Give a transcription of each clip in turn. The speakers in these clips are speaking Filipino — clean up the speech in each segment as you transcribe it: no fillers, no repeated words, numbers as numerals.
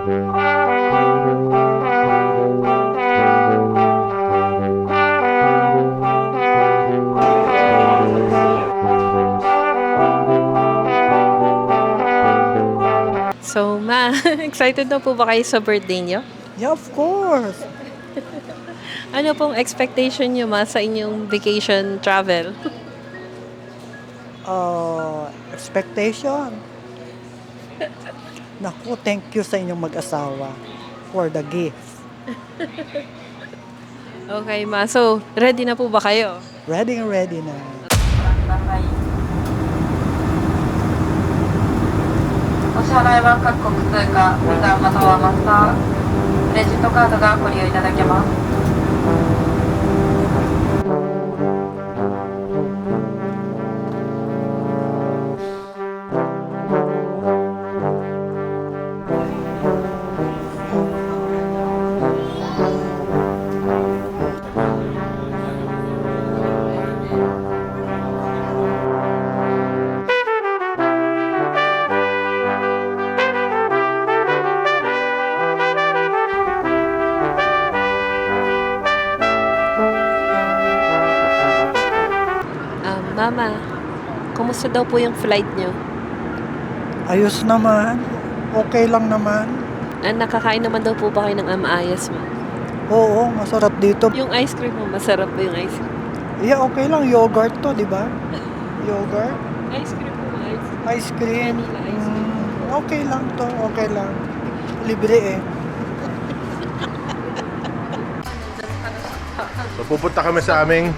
So, ma, excited na po ba kayo sa birthday niyo? Yeah, of course. Ano pong expectation niyo, ma, sa inyong vacation travel? Expectation. Naku, thank you sa inyong mag-asawa for the gift. Okay, ma. So, ready na po ba kayo? Ready and ready na. お支払いは各国通貨、ビザまたはマスター、クレジットカードがご利用いただけます。Mama, kumusta daw po yung flight niyo? Ayos naman. Okay lang naman. Nakakain naman daw po ba kayo ng amaayas, ma? Oo, masarap dito. Yung ice cream mo, masarap ba yung ice cream? Yeah, okay lang. Yogurt to, di ba? Yogurt. Ice cream po, ice cream. Ice cream. Vanilla ice cream. Okay lang to. Okay lang. Libre eh. So pupunta kami sa aming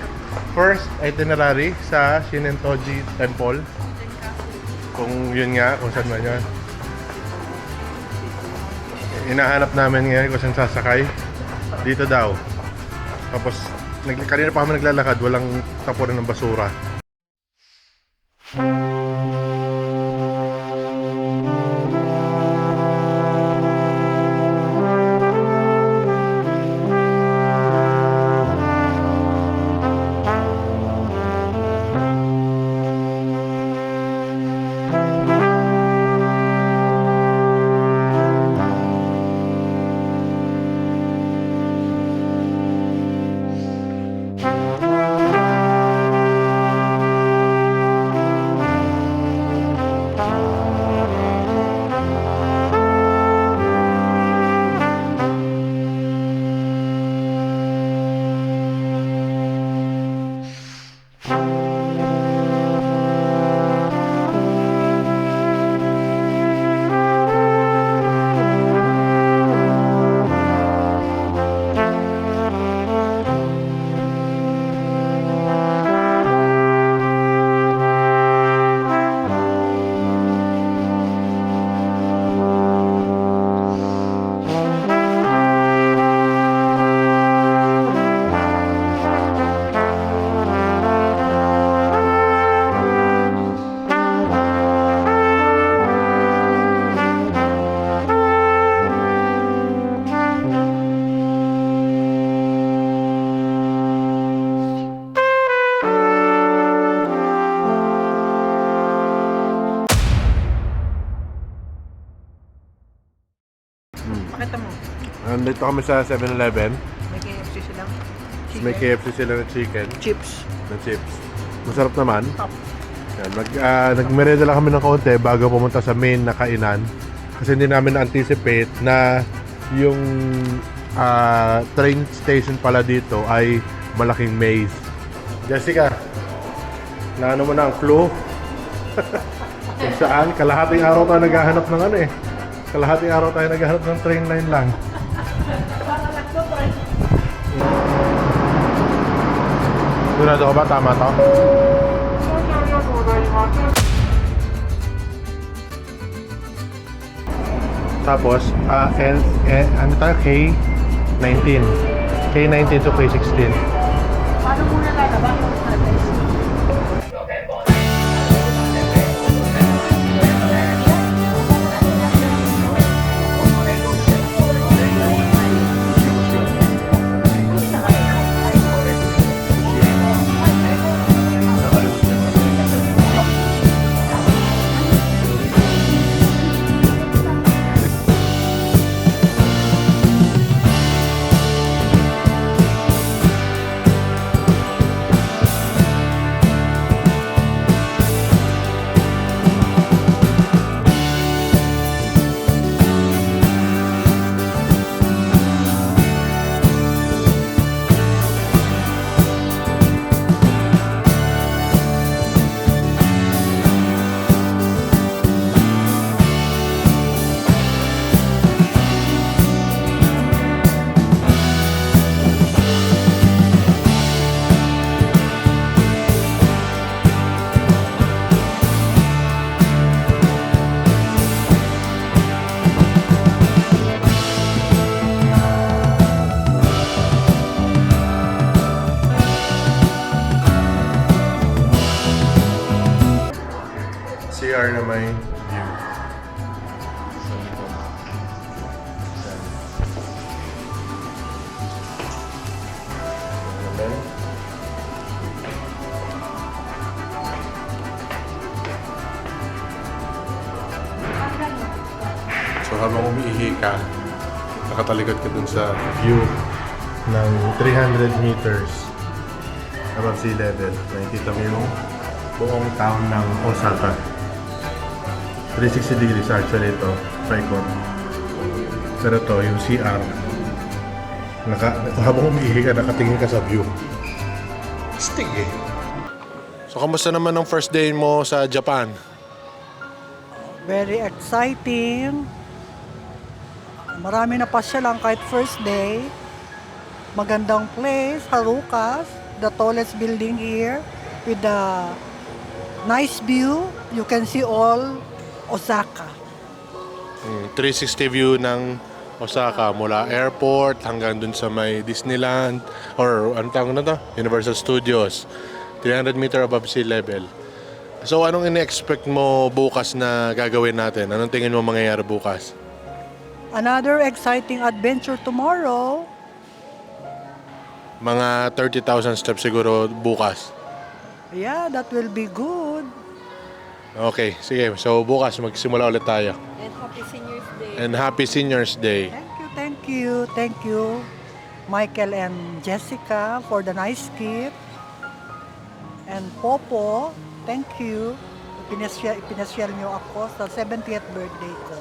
first itinerary sa Shinentoji Temple. Kung yun nga, kung saan man yun. Hinahanap namin ngayon kung saan sasakay. Dito daw. Tapos, kanina pa kami naglalakad, walang tapunan ng basura. Pakita mo. Nandito kami sa 7-Eleven. May KFC silang May KFC sila ng chicken, chips. ng chips. Masarap naman. Top. Yan, nagmerenda lang kami ng kaunti bago pumunta sa main na kainan. Kasi hindi namin na-anticipate na yung train station pala dito ay malaking maze. Jessica, naano mo na ang clue? Kung saan, kalahating araw tayo naghahanap ng ano eh. Kalahating araw tayo naghahanap ng train line lang. Sigurado ka ba? Tama to? Tapos, ano tayo? K19. K19 to K16. Paano muna lalabas? So habang umiihi ka, nakatalikod ka dun sa view ng 300 meters above sea level. Nakikita mo yung buong town ng Osaka. 360 degrees actually ito, tricon. Pero ito, yung CR, habang umiihi ka, nakatingin ka sa view. Stig eh. So, kamusta naman ang first day mo sa Japan? Very exciting. Marami na pasyalan kahit first day. Magandang place, Harukas, the tallest building here with the nice view. You can see all Osaka. 360 view ng Osaka mula airport hanggang dun sa may Disneyland or ano tawag na to? Universal Studios. 300 meter above sea level. So anong ine-expect mo bukas na gagawin natin? Anong tingin mo mangyayari bukas? Another exciting adventure tomorrow. Mga 30,000 steps siguro bukas. Yeah, that will be good. Okay, sige. So bukas magsimula ulit tayo. And Happy Seniors Day. And Happy Seniors Day. Thank you, Michael and Jessica for the nice gift. And Popo, thank you. Ipinasyal niyo ako sa 70th birthday ko.